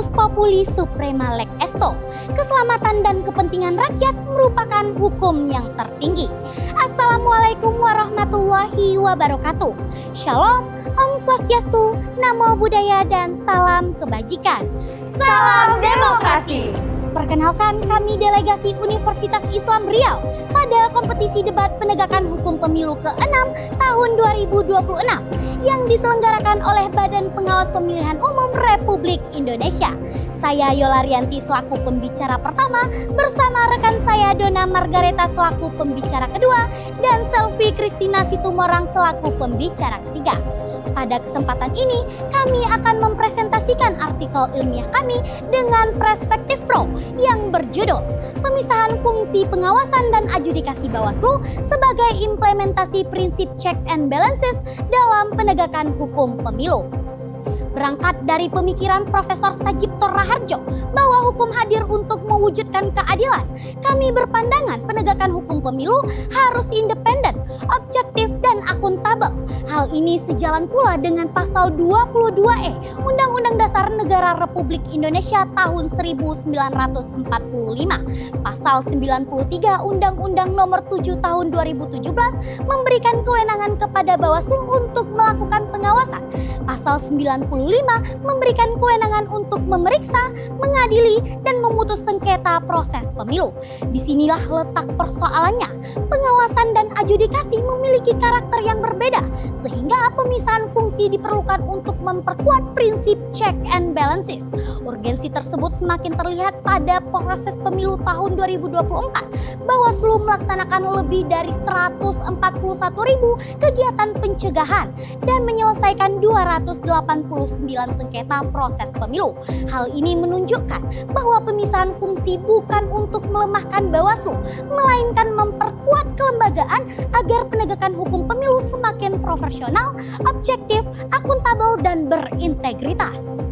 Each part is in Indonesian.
Habemus Populi Suprema Leg Esto. Keselamatan dan kepentingan rakyat merupakan hukum yang tertinggi. Assalamualaikum warahmatullahi wabarakatuh. Shalom, Om Swastiastu, Namo Buddhaya, dan salam kebajikan. Salam demokrasi. Perkenalkan, kami delegasi Universitas Islam Riau pada kompetisi debat penegakan hukum pemilu ke-6 tahun 2026 yang diselenggarakan oleh Badan Pengawas Pemilihan Umum Republik Indonesia. Saya Yola Rianti selaku pembicara pertama bersama rekan saya Dona Margareta selaku pembicara kedua dan Selvi Kristina Situmorang selaku pembicara ketiga. Pada kesempatan ini, kami akan mempresentasikan artikel ilmiah kami dengan perspektif pro yang berjudul Pemisahan Fungsi Pengawasan dan Adjudikasi Bawaslu sebagai Implementasi Prinsip Check and Balances dalam Penegakan Hukum Pemilu. Berangkat dari pemikiran Profesor Sajipto Raharjo bahwa hukum hadir untuk mewujudkan keadilan, kami berpandangan penegakan hukum pemilu harus independen, objektif, dan akuntabel. Hal ini sejalan pula dengan pasal 22E Undang-Undang Dasar Negara Republik Indonesia tahun 1945, pasal 93 Undang-Undang Nomor 7 tahun 2017 memberikan kewenangan kepada Bawaslu untuk melakukan pengawasan. Pasal 95 memberikan kewenangan untuk memeriksa, mengadili, dan memutus sengketa proses pemilu. Disinilah letak persoalannya. Pengawasan dan adjudikasi memiliki karakter yang berbeda, sehingga pemisahan fungsi diperlukan untuk memperkuat prinsip check and balances. Urgensi tersebut semakin terlihat pada proses pemilu tahun 2024. Bawaslu melaksanakan lebih dari 141.000 kegiatan pencegahan dan menyelesaikan 289 sengketa proses pemilu. Hal ini menunjukkan bahwa pemisahan fungsi bukan untuk melemahkan Bawaslu, melainkan memperkuat kelembagaan agar penegakan hukum pemilu semakin profesional, objektif, akuntabel, dan berintegritas.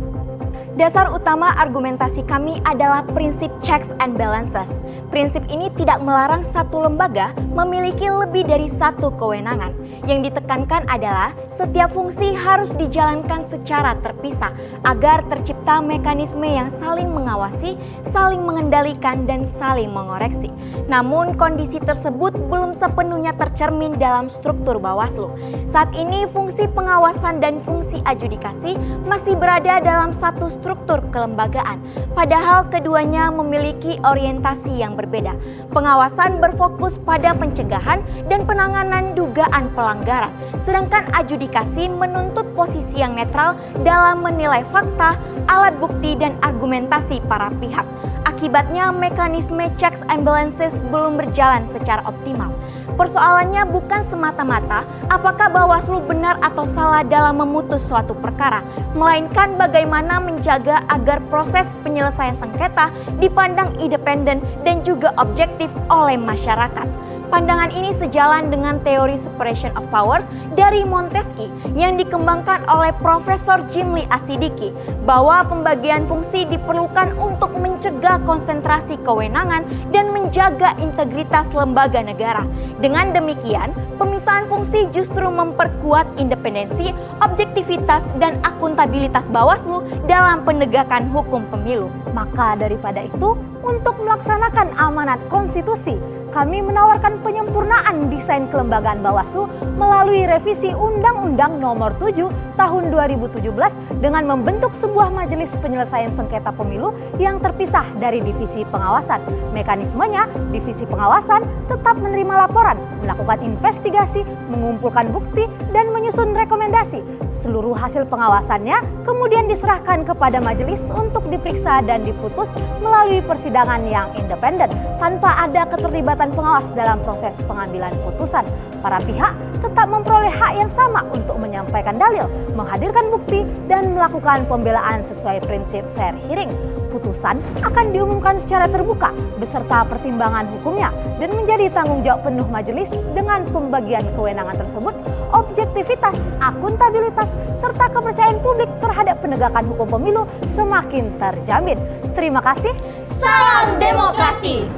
Dasar utama argumentasi kami adalah prinsip checks and balances. Prinsip ini tidak melarang satu lembaga memiliki lebih dari satu kewenangan. Yang ditekankan adalah setiap fungsi harus dijalankan secara terpisah agar tercipta mekanisme yang saling mengawasi, saling mengendalikan, dan saling mengoreksi. Namun kondisi tersebut belum sepenuhnya tercermin dalam struktur Bawaslu. Saat ini fungsi pengawasan dan fungsi adjudikasi masih berada dalam satu struktur kelembagaan, padahal keduanya memiliki orientasi yang berbeda. Pengawasan berfokus pada pencegahan dan penanganan dugaan pelanggaran, sedangkan adjudikasi menuntut posisi yang netral dalam menilai fakta, alat bukti, dan argumentasi para pihak. Akibatnya mekanisme checks and balances belum berjalan secara optimal. Persoalannya bukan semata-mata apakah Bawaslu benar atau salah dalam memutus suatu perkara, melainkan bagaimana menjaga agar proses penyelesaian sengketa dipandang independen dan juga objektif oleh masyarakat. Pandangan ini sejalan dengan teori separation of powers dari Montesquieu yang dikembangkan oleh Profesor Jimli Asidiki, bahwa pembagian fungsi diperlukan untuk mencegah konsentrasi kewenangan dan menjaga integritas lembaga negara. Dengan demikian, pemisahan fungsi justru memperkuat independensi, objektivitas, dan akuntabilitas Bawaslu dalam penegakan hukum pemilu. Maka daripada itu, untuk melaksanakan amanat konstitusi, kami menawarkan penyempurnaan desain kelembagaan Bawaslu melalui revisi Undang-Undang Nomor 7 Tahun 2017 dengan membentuk sebuah majelis penyelesaian sengketa pemilu yang terpisah dari divisi pengawasan. Mekanismenya, divisi pengawasan tetap menerima laporan, melakukan investigasi, mengumpulkan bukti, dan menyusun rekomendasi. Seluruh hasil pengawasannya kemudian diserahkan kepada majelis untuk diperiksa dan diputus melalui persidangan yang independen tanpa ada keterlibatan pengawas dalam proses pengambilan putusan. Para pihak tetap memperoleh hak yang sama untuk menyampaikan dalil, menghadirkan bukti, dan melakukan pembelaan sesuai prinsip fair hearing. Putusan akan diumumkan secara terbuka beserta pertimbangan hukumnya dan menjadi tanggung jawab penuh majelis. Dengan pembagian kewenangan tersebut, objektivitas, akuntabilitas, serta kepercayaan publik terhadap penegakan hukum pemilu semakin terjamin. Terima kasih. Salam demokrasi.